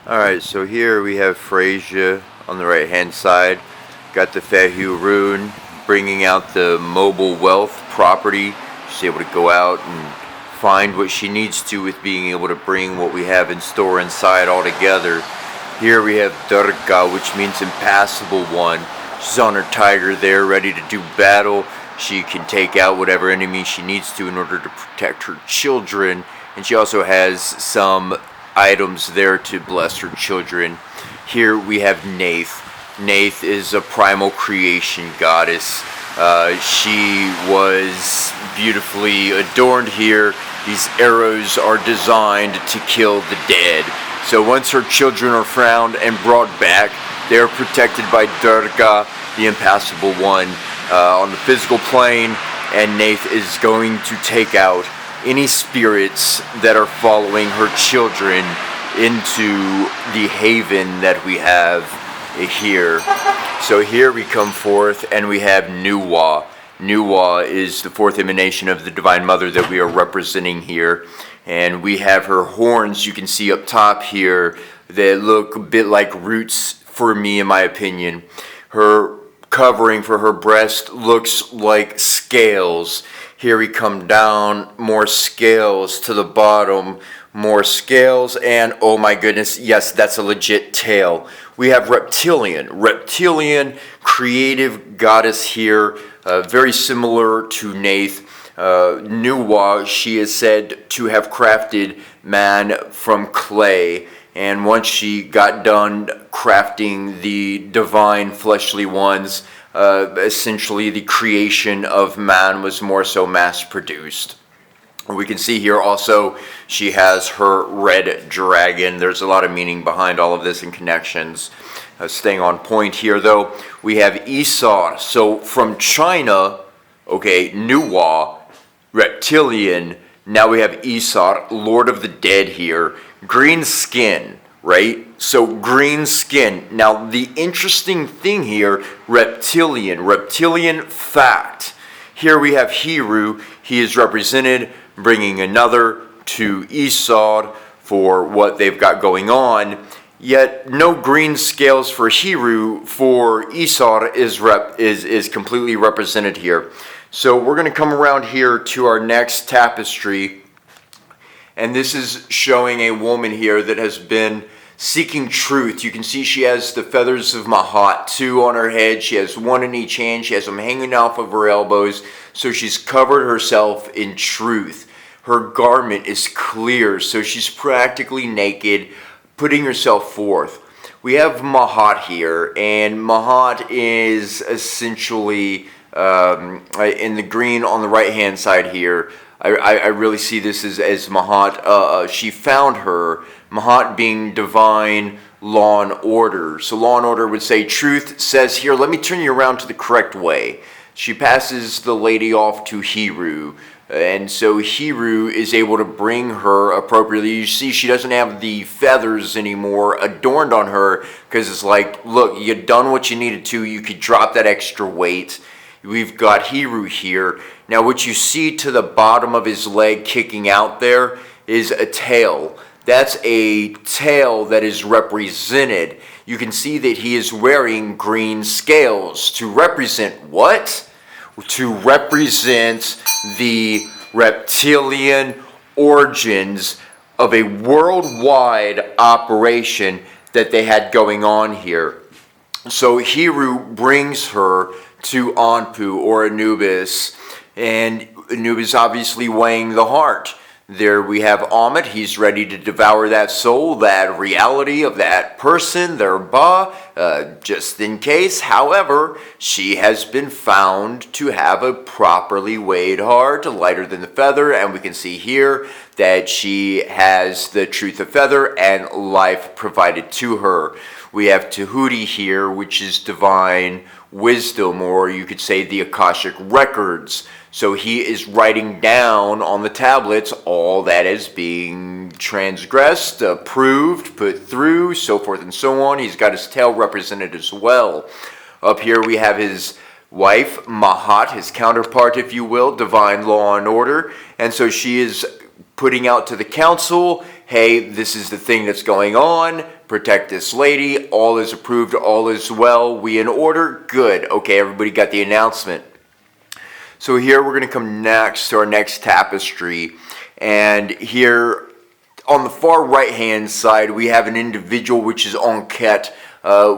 Alright, so here we have Freyja on the right hand side. Got the Fehu rune bringing out the mobile wealth property. She's able to go out and find what she needs to with being able to bring what we have in store inside all together. Here we have Durga, which means impassable one. She's on her tiger there, ready to do battle. She can take out whatever enemy she needs to in order to protect her children. And she also has some items there to bless her children. Here we have Neith. Neith is a primal creation goddess. She was beautifully adorned here. These arrows are designed to kill the dead. So once her children are found and brought back, they are protected by Durga, the impassable one, on the physical plane, and Neith is going to take out any spirits that are following her children into the haven that we have here. So here we come forth and we have Nuwa. Nuwa is the fourth emanation of the Divine Mother that we are representing here. And we have her horns, you can see up top here, that look a bit like roots for me, in my opinion. Her covering for her breast looks like scales. Here we come down, more scales to the bottom, more scales, and oh my goodness, yes, that's a legit tail. We have Reptilian. Reptilian, creative goddess here, very similar to Neith. Nuwa, she is said to have crafted man from clay. And once she got done crafting the divine fleshly ones, essentially the creation of man was more so mass-produced. We can see here also she has her red dragon. There's a lot of meaning behind all of this and connections. Staying on point here though, we have Isar. So from China, okay, Nuwa, Reptilian, now we have Isar, Lord of the Dead here. Green skin, right? So green skin. Now the interesting thing here, reptilian fact. Here we have Heru. He is represented, bringing another to Isar for what they've got going on. Yet no green scales for Heru. For Isar is completely represented here. So we're going to come around here to our next tapestry. And this is showing a woman here that has been seeking truth. You can see she has the feathers of Mahat, 2 on her head. She has 1 in each hand. She has them hanging off of her elbows. So she's covered herself in truth. Her garment is clear, so she's practically naked, putting herself forth. We have Mahat here, and Mahat is essentially in the green on the right hand side here. I really see this as Mahat. She found her, Mahat being divine law and order. So law and order would say, truth says here, let me turn you around to the correct way. She passes the lady off to Heru. And so Heru is able to bring her appropriately. You see, she doesn't have the feathers anymore adorned on her because it's like, look, you've done what you needed to. You could drop that extra weight. We've got Heru here. Now what you see to the bottom of his leg kicking out there is a tail. That's a tail that is represented. You can see that he is wearing green scales to represent what? To represent the reptilian origins of a worldwide operation that they had going on here. So Heru brings her to Anpu or Anubis, and Anubis obviously weighing the heart. There we have Amit. He's ready to devour that soul, that reality of that person, their Ba, just in case. However, she has been found to have a properly weighed heart, lighter than the feather, and we can see here that she has the truth of feather and life provided to her. We have Tahuti here, which is divine wisdom, or you could say the Akashic records. So he is writing down on the tablets all that is being transgressed, approved, put through, so forth and so on. He's got his tail represented as well. Up here we have his wife, Mahat, his counterpart, if you will, divine law and order. And so she is putting out to the council, hey, this is the thing that's going on, protect this lady, all is approved, all is well, we in order, good. Okay, everybody got the announcement. So here we're going to come next to our next tapestry, and here on the far right hand side we have an individual which is Ankhet,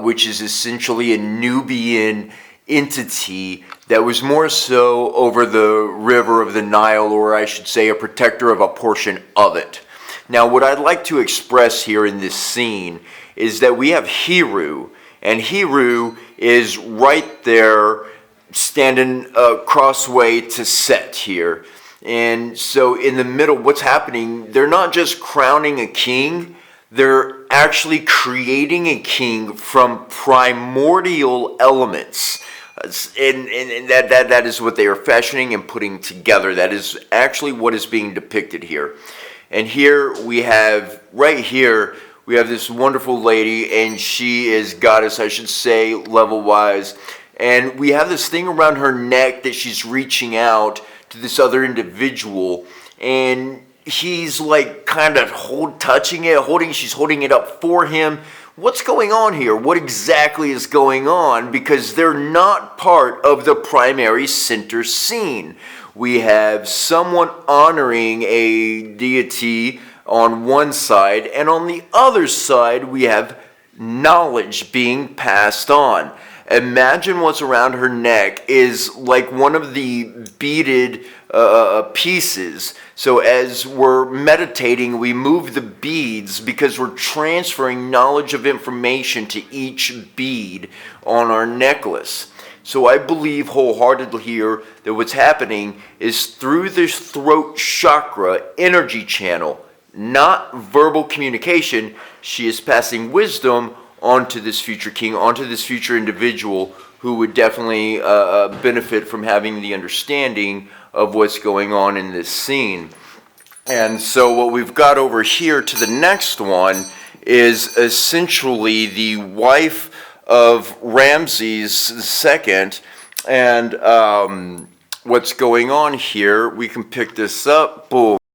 which is essentially a Nubian entity that was more so over the river of the Nile, or I should say a protector of a portion of it. Now what I'd like to express here in this scene is that we have Heru, and Heru is right there standing crossway to Set here. And so in the middle, what's happening, they're not just crowning a king, they're actually creating a king from primordial elements. And that is what they are fashioning and putting together. That is actually what is being depicted here. And here we have, right here, we have this wonderful lady, and she is goddess, I should say, level-wise. And we have this thing around her neck that she's reaching out to this other individual, and he's like kind of touching it, she's holding it up for him. What's going on here? What exactly is going on? Because they're not part of the primary center scene. We have someone honoring a deity on one side, and on the other side we have knowledge being passed on. Imagine what's around her neck is like one of the beaded pieces. So as we're meditating, we move the beads because we're transferring knowledge of information to each bead on our necklace. So I believe wholeheartedly here that what's happening is through this throat chakra energy channel, not verbal communication, she is passing wisdom onto this future king, onto this future individual who would definitely benefit from having the understanding of what's going on in this scene. And so what we've got over here to the next one is essentially the wife of Ramses II. And what's going on here, we can pick this up, boom.